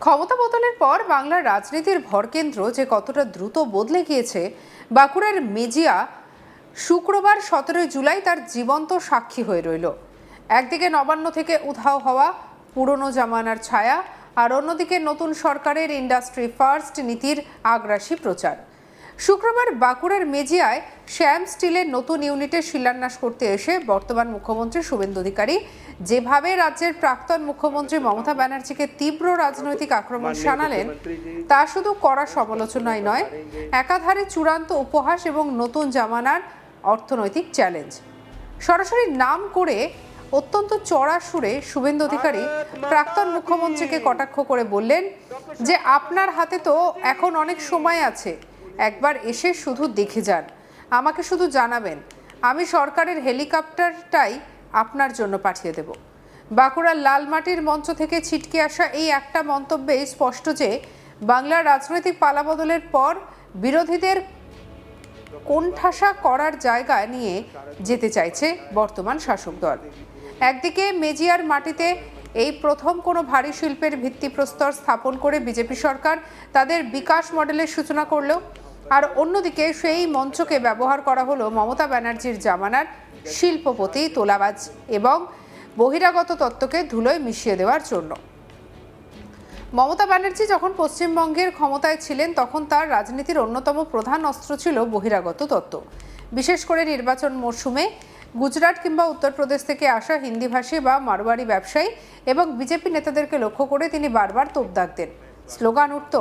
ক্ষমতা বদলের পর বাংলার রাজনীতির ভরকেন্দ্র যে কতটা দ্রুত বদলে গিয়েছে বাঁকুড়ার মেজিয়া শুক্রবার 17 জুলাই তার জীবন্ত সাক্ষী হয়ে রইল। একদিকে নবান্ন থেকে উধাও হওয়া পুরনো জামানার ছায়া, আর অন্যদিকে নতুন সরকারের ইন্ডাস্ট্রি ফার্স্ট নীতির আগ্রাসী প্রচার। শুক্রবার বাঁকুড়ার মেজিয়ায় শ্যাম স্টিলের নতুন ইউনিটের শিলান্যাস করতে এসে বর্তমান মুখ্যমন্ত্রী শুভেন্দু অধিকারী যেভাবে রাজ্যের প্রাক্তন মুখ্যমন্ত্রী মমতা ব্যানার্জিকে তীব্র রাজনৈতিক আক্রমণ শানালেন, তা শুধু কড়া সমালোচনাই নয়, একাধারে চূড়ান্ত উপহাস এবং নতুন জামানার অর্থনৈতিক চ্যালেঞ্জ। সরাসরি নাম করে অত্যন্ত চড়া সুরে শুভেন্দু অধিকারী প্রাক্তন মুখ্যমন্ত্রীকে কটাক্ষ করে বললেন যে আপনার হাতে তো এখন অনেক সময় আছে, একবার এসে শুধু দেখে যান, আমাকে শুধু জানাবেন, আমি সরকারের হেলিকপ্টারটাই আপনার জন্য পাঠিয়ে দেব। বাঁকুড়ার লালমাটির মঞ্চ থেকে ছিটকে আসা এই একটা মন্তব্যে স্পষ্ট যে বাংলার রাজনৈতিক পালাবদলের পর বিরোধীদের কোণঠাসা করার জায়গা নিয়ে যেতে চাইছে বর্তমান শাসক দল। একদিকে মেজিয়ার মাটিতে এই প্রথম কোনো ভারী শিল্পের ভিত্তিপ্রস্তর স্থাপন করে বিজেপি সরকার তাদের বিকাশ মডেলের সূচনা করলো, আর অন্যদিকে সেই মঞ্চকে ব্যবহার করা হলো মমতা ব্যানার্জির জামানার শিল্পপতি, তোলাবাজ এবং বহিরাগত তত্ত্বকে ধুলোয় মিশিয়ে দেওয়ার জন্য। মমতা ব্যানার্জি যখন পশ্চিমবঙ্গের ক্ষমতায় ছিলেন তখন তার রাজনীতির অন্যতম প্রধান অস্ত্র ছিল বহিরাগত তত্ত্ব। বিশেষ করে নির্বাচন মরশুমে গুজরাট কিংবা উত্তরপ্রদেশ থেকে আসা হিন্দিভাষী বা মারোয়ারি ব্যবসায়ী এবং বিজেপি নেতাদেরকে লক্ষ্য করে তিনি বারবার তোপ দাগতেন। স্লোগান উঠত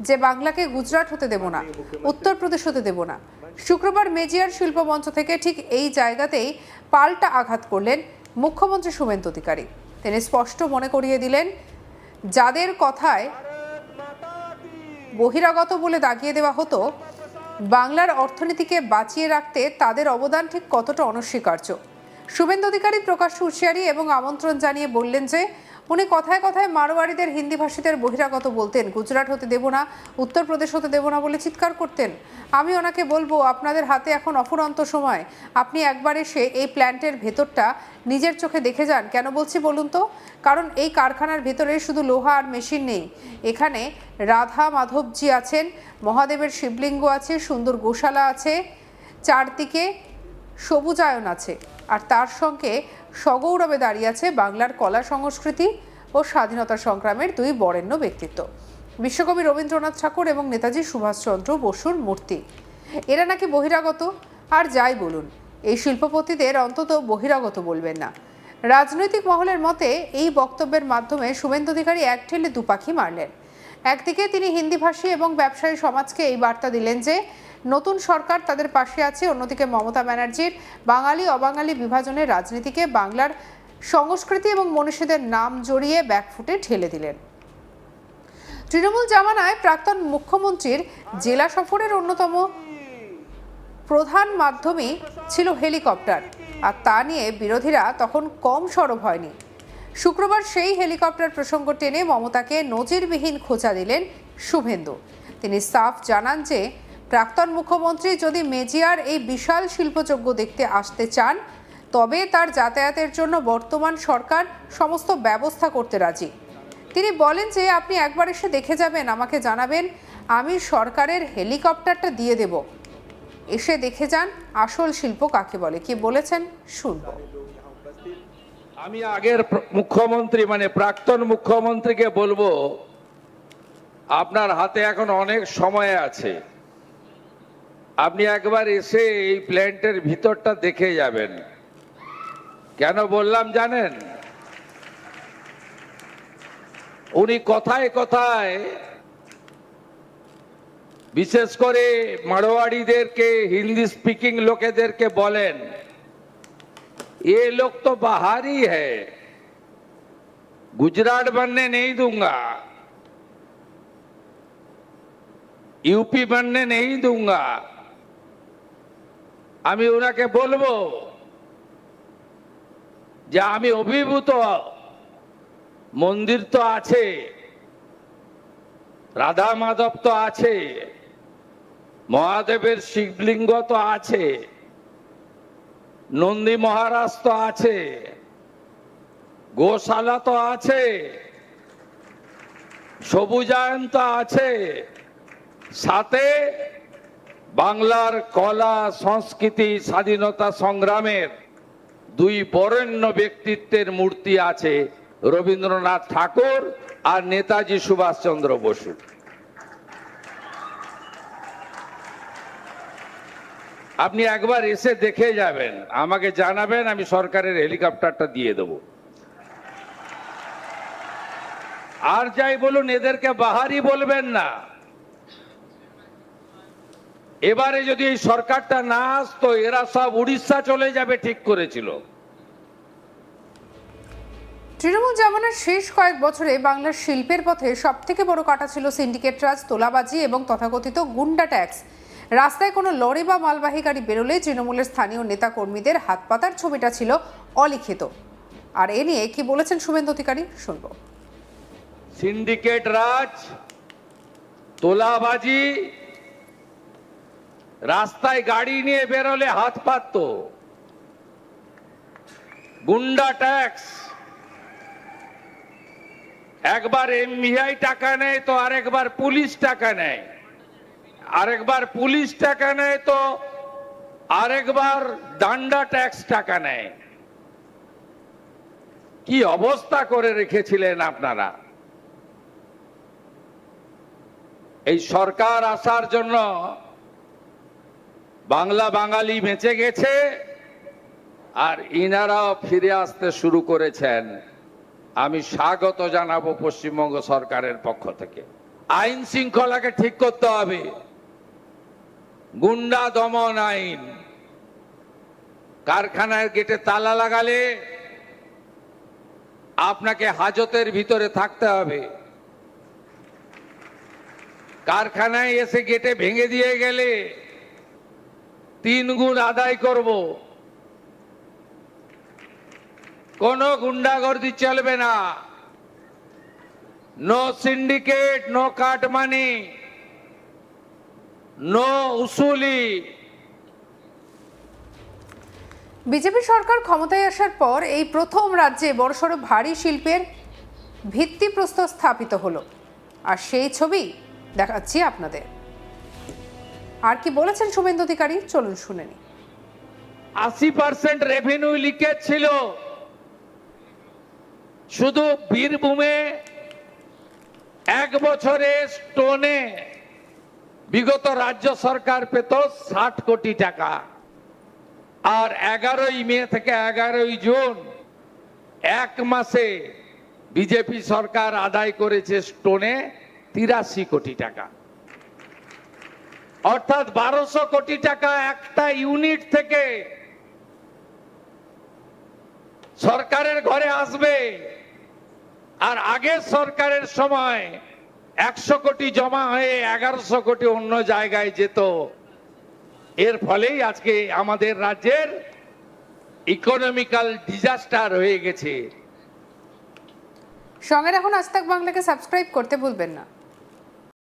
যে বাংলাকে গুজরাট হতে দেব না, উত্তরপ্রদেশ হতে দেব না। শুক্রবার মেজিয়ার শিল্পমঞ্চ থেকে ঠিক এই জায়গাতেই পাল্টা আঘাত করলেন মুখ্যমন্ত্রী শুভেন্দু অধিকারী। তিনি স্পষ্ট মনে করিয়ে দিলেন যাদের কথায় বহিরাগত বলে দাগিয়ে দেওয়া হতো, বাংলার অর্থনীতিকে বাঁচিয়ে রাখতে তাদের অবদান ঠিক কতটা অনস্বীকার্য। শুভেন্দু অধিকারী প্রকাশ্য হুঁশিয়ারি এবং আমন্ত্রণ জানিয়ে বললেন যে উনি কথায় কথায় মারোয়ারিদের হিন্দিভাষীদের বহিরাগত বলতেন, গুজরাট হতে দেব না, উত্তরপ্রদেশ হতে দেব না বলে চিৎকার করতেন। আমি ওনাকে বলবো আপনাদের হাতে এখন অফুরন্ত সময়, আপনি একবার এসে এই প্ল্যান্টের ভেতরটা নিজের চোখে দেখে যান। কেন বলছি বলুন তো? কারণ এই কারখানার ভেতরে শুধু লোহা আর মেশিন নেই, এখানে রাধা মাধবজি আছেন, মহাদেবের শিবলিঙ্গ আছে, সুন্দর গোশালা আছে, চারদিকে সবুজায়ন আছে, আর তার সঙ্গে সগৌরবে দাঁড়িয়ে আছে বাংলার কলা সংস্কৃতি ও স্বাধীনতা সংগ্রামের দুই বরেণ্য ব্যক্তিত্ব, বিশ্বকবি রবীন্দ্রনাথ ঠাকুর এবং নেতাজি সুভাষচন্দ্র বসুর মূর্তি। এরা নাকি বহিরাগত? আর যাই বলুন, এই শিল্পপতিদের অন্তত বহিরাগত বলবেন না। রাজনৈতিক মহলের মতে এই বক্তব্যের মাধ্যমে শুভেন্দু অধিকারী এক ঠেলে দুপাখি মারলেন। একদিকে তিনি হিন্দিভাষী এবং ব্যবসায়ী সমাজকে এই বার্তা দিলেন যে নতুন সরকার তাদের পাশে আছে, অন্যদিকে মমতা ব্যানার্জির বাঙালি অবাঙালি বিভাজনের রাজনীতিকে বাংলার সংস্কৃতি এবং মনীষীদের নাম জড়িয়ে ব্যাকফুটে ঠেলে দিলেন। তৃণমূল জামানায় প্রাক্তন মুখ্যমন্ত্রীর জেলা সফরের অন্যতম প্রধান মাধ্যমই ছিল হেলিকপ্টার, আর তা নিয়ে বিরোধীরা তখন কম সরব হয়নি। শুক্রবার সেই হেলিকপ্টার প্রসঙ্গ টেনে মমতাকে নজিরবিহীন খোঁচা দিলেন শুভেন্দু। তিনি সাফ জানান যে প্রাক্তন মুখ্যমন্ত্রী যদি মেজিয়ার এই বিশাল শিল্পযজ্ঞ দেখতে আসতে চান তবে তার যাতায়াতের জন্য বর্তমান সরকার সমস্ত ব্যবস্থা করতে রাজি। তিনি বলেন যে আপনি একবার এসে দেখে যাবেন, আমাকে জানাবেন, আমি সরকারের হেলিকপ্টারটা দিয়ে দেব, এসে দেখে যান আসল শিল্প কাকে বলে। কি বলেছেন শুনবো। আমি আগের মুখ্যমন্ত্রী মানে প্রাক্তন মুখ্যমন্ত্রীকে বলবো আপনার হাতে এখন অনেক সময় আছে, আপনি একবার এসে এই প্ল্যান্টের ভিতরটা দেখে যাবেন। কেন বললাম জানেন? উনি কথায় কথায় বিশেষ করে মারোয়াড়িদেরকে, হিন্দি স্পিকিং লোকেদেরকে বলেন ये लोग तो बाहरी है, गुजरात बनने नहीं दूंगा, यूपी बनने नहीं दूंगा। আমি ওনাকে বলবো যে আমি অভিভূত, মন্দির তো আছে, রাধা মাধব তো আছে, মহাদেবের শিবলিঙ্গ তো আছে, নন্দী মহারাজ তো আছে, গোশালা তো আছে, সবুজায়ন তো আছে, সাথে বাংলার কলা সংস্কৃতি স্বাধীনতা সংগ্রামের দুই বরেণ্য ব্যক্তিত্বের মূর্তি আছে, রবীন্দ্রনাথ ঠাকুর আর নেতাজি সুভাষচন্দ্র বসু। আপনি একবার এসে দেখে যাবেন, আমাকে জানাবেন, আমি সরকারের হেলিকপ্টারটা দিয়ে দেব। আর যাই বলুন, এদেরকে বাহারি বলবেন না। এবারে যদি এই সরকারটা না আসতো, এরা সব উড়িষ্যা চলে যাবে ঠিক করেছিল। তৃণমূল জামানার শেষ কয়েক বছরে বাংলার শিল্পের পথে সবথেকে বড় কাটা ছিল সিন্ডিকেট রাজ, তোলাবাজি এবং তথাকথিত গুন্ডা ট্যাক্স। রাস্তায় কোনো লরি বা মালবাহী গাড়ি বেরোলে তৃণমূলের স্থানীয় নেতা কর্মীদের হাত পাতার ছবিটা ছিল অলিখিত। আর এ নিয়ে কি বলেছেন শুভেন্দু অধিকারী, শুনবো। সিন্ডিকেট রাজ, তোলাবাজি, রাস্তায় গাড়ি নিয়ে বেরোলে হাত পাতত, গুন্ডা ট্যাক্স, একবার এমভিআই টাকা নেয় তো আরেকবার পুলিশ টাকা নেয়, আরেকবার পুলিশ টাকা নেয় তো আরেকবার ডান্ডা ট্যাক্স টাকা নেয়। কি অবস্থা করে রেখেছিলেন আপনারা! এই সরকার আসার জন্য বাংলা বাঙালি বেঁচে গেছে, আর ইনারাও ফিরে আসতে শুরু করেছেন। আমি স্বাগত জানাবো পশ্চিমবঙ্গ সরকারের পক্ষ থেকে। আইন শৃঙ্খলাকে ঠিক করতে হবে, গুন্ডা দমন আইন। কারখানার গেটে তালা লাগালে আপনাকে হাজতের ভিতরে থাকতে হবে। কারখানায় এসে গেটে ভেঙে দিয়ে গেলে 3 গুণ আদায় করব। কোনো গুন্ডাগর্দি চলবে না। No syndicate, no cut money, no উসুলি। বিজেপি সরকার ক্ষমতায় আসার পর এই প্রথম রাজ্যে বড়সড় ভারী শিল্পের ভিত্তিপ্রস্তর স্থাপিত হলো, আর সেই ছবি দেখাচ্ছি আপনাদের। আর কি বলেছেন শুভেন্দু অধিকারী, চলুন শুনে নিই। 80% রেভিনিউ লিকেজ ছিল। শুধু বীরভূমে 1 বছরে স্টোনে বিগত রাজ্য সরকার পেত 60 কোটি টাকা, আর 11ই মে থেকে 11ই জুন 1 মাসে বিজেপি সরকার আদায় করেছে স্টোনে 83 কোটি টাকা। অর্থাৎ 1200 কোটি টাকা একটা ইউনিট থেকে সরকারের ঘরে আসবে। আর আগের সরকারের সময় 100 কোটি জমা হয়ে 1100 কোটি অন্য জায়গায় যেত। এর ফলেই আজকে আমাদের রাজ্যের ইকোনমিক্যাল ডিজাস্টার হয়ে গেছে। সঙ্গে রাখুন আজ তাক বাংলাকে সাবস্ক্রাইব করতে ভুলবেন না।